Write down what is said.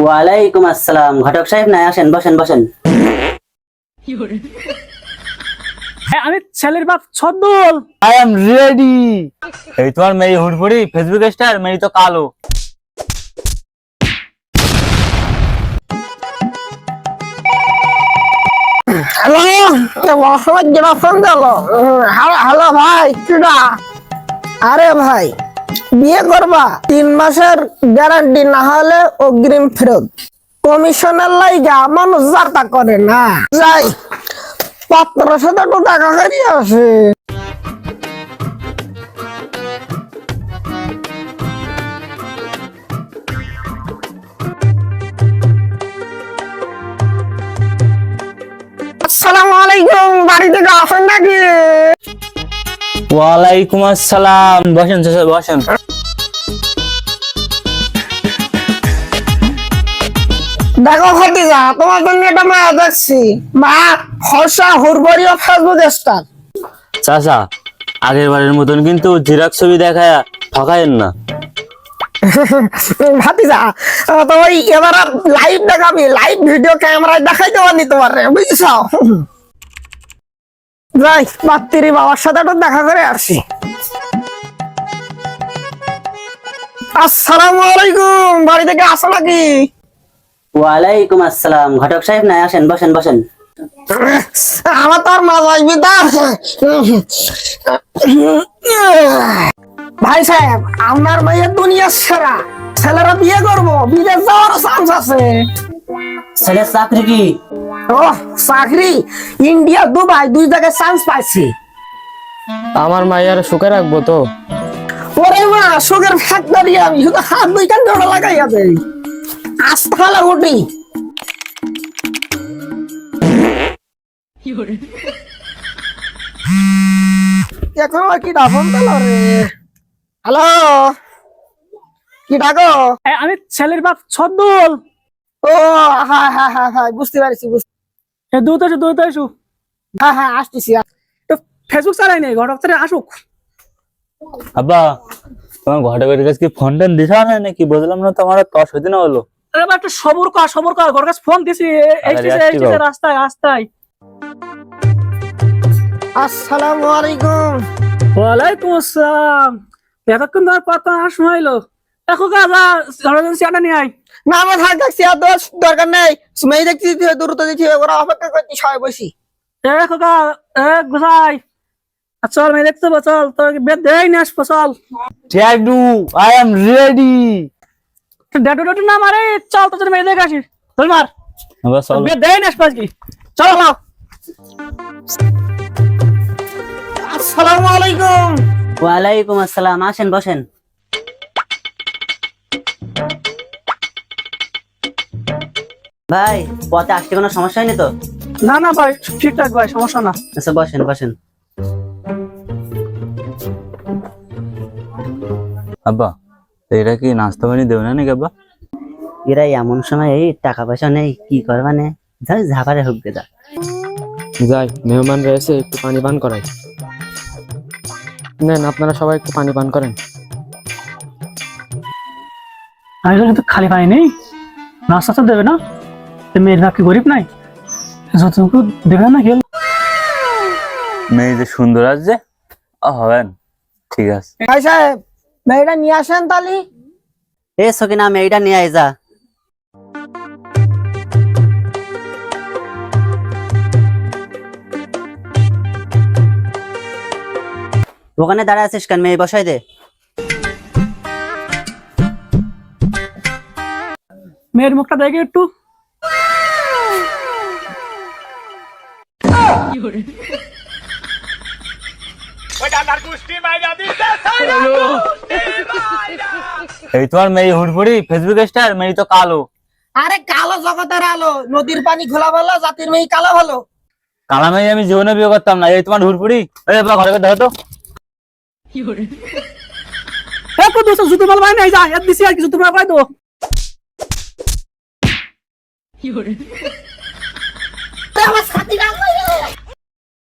ওয়ালাইকুম আসসালাম। ঘটক সাহেব নাই, আসেন বসেন বসেন। হ্যাঁ, আমি ছেলের বাপ ছদ্দল। I am ready. এই তোমার মেয়ে হুড়পুরি ফেসবুক স্টার, মেয়ে তো কালো। হ্যালো, ফোন গেল। হ্যালো ভাই, কিডা? আরে ভাই, বিয়ে করবা 3 মাসের গ্যারান্টি, না হলে অগ্রিম ফেরত। কমিশনের লাইগা মানুষ যাতা করে না। যাই পাত্রের সাথে একটু দেখা করি আসে। আসসালামু আলাইকুম, বাড়ি থেকে আসেন নাকি? ওয়ালাইকুম আসসালাম। বসেন চাচা, বসেন। দেখো খতিজা, তোমার জন্য একটা মায়া দেখছি। মা হর্ষা হুরবরিও ফেসবুক স্টার। চাচা, আগের বারের মতন কিন্তু জিরাক্স ছবি দেখায় ঠকায়েন না। ভাতিজা, তো ওই এবার লাইভ দেখাবি, লাইভ ভিডিও ক্যামেরায় দেখাই দেওয়ানি তোমার, বুঝছ? যাই পাত্রী বাবার সাথে একটু দেখা করে আসি। আসসালামু আলাইকুম, বাড়ি থেকে আসো নাকি? ওয়ালাইকুম আসসালাম। ঘটক সাহেব নাই, আসেন বসেন বসেন। আমার তো আর মা আসবি তা। ভাই সাহেব, আমার মেয়ে দুনিয়ার সেরা। ছেলেরা বিয়ে করবো, বিদেশ যাওয়ার চান্স আছে। ছেলের চাকরি কি? ও চাকরি ইন্ডিয়া দুবাই 2 জায়গায় চান্স পাইছি। আমার মাইয়ার সুখে রাখবো তো। ওরে মা, সুগের ফ্যাক্টরি আমি শুধু হাত 2 কান জোড়া লাগাই আছে। আস্তালা রুটি এখন কি ডাফন পেল রে? হ্যালো, কি ডাকো? হ্যাঁ, আমি ছেলের বাপ ছদ্দল। ও হ্যাঁ হ্যাঁ হ্যাঁ হ্যাঁ, বুঝতে পারছি। দ্রুত এসো। হ্যাঁ হ্যাঁ, আসতেছি। ফেসবুক চালাই নেই, ঘটক ছেলে আসুক। আব্বা, তোমার ঘটকের কাছে কি ফোন টোন দিছা না নাকি? বুঝলাম না, তোমার তস হইতে না হলো। আরে বাবা, একটু সবর কর, ঘর কাছে ফোন দিছি। রাস্তায়। আসসালামু আলাইকুম। ওয়ালাইকুম আসসালাম। এতক্ষণ ধর কথা শোনাইলো। দেখো কাজা সিয়াটা নিয়ে আয়। না আমার হাত দেখছি, আর দরকার নেই। মেয়ে দেখছি দ্রুত দিচ্ছি, ওরা অপেক্ষা করছি, সবাই বসি। খোকা, গুছাই। চল, মেয়ে দেখতে চল, তোর বেদ দেয় না, আসবো চল। ট্যাডু, আই এম রেডি। ডেটু না মারে, চল তোর মেয়ে দেখে আসি। চল মার, আব্বা চল। বেদ দেয় না, আসবো আজকে। চলো। আসসালামু আলাইকুম। ওয়ালাইকুম আসসালাম, আসেন বসেন। ভাই, পথে আসতে কোনো সমস্যা হয়নি তো? না ভাই, ঠিকঠাক ভাই, সমস্যা না। আচ্ছা বসেন বসেন। আব্বা, এটা কি নাস্তা পানি দেও না নাকি আব্বা? এরা এমন সময় এই টাকা পয়সা নেই, কি করবা নে? ঝাপারে হোক গে যা। যাই, মেহমান রয়েছে, একটু পানি পান করাই। নেন, আপনারা সবাই একটু পানি পান করেন। আমি কিন্তু খালি পানি নেই, নাস্তা তো দেবে না। মেয়ের ভাগ কি গরিব নাই? যতটুকু দেবে না খেল। মেয়ে যে সুন্দর আছে, হবেন। ঠিক আছে ভাই সাহেব, মেয়েটা নিয়ে আসেন তালি। এ সকিনা, আমি এইটা নিয়ে আই যা। ওখানে দাঁড়ায় আছিস কেন? মেয়ে বসাই দে। মেয়ের মুখটা দেখে একটু। এই তোমার মেয়ে হুড়পুরি ফেসবুক স্টার, মেয়ে তো কালো। আরে কালো জগতের আলো, নদীর পানি ঘোলা ভালো, জাতির মেয়ে কালো ভালো। কালা মেয়ে আমি জীবনে বিয়ে করতাম না। এই তোমার হুড়পুরি, ঘরে দেখো তো। জুতো মাল ভাই নাই, যা দিছি আর কিছু তোমরা পাই দেবো। আমার সাথী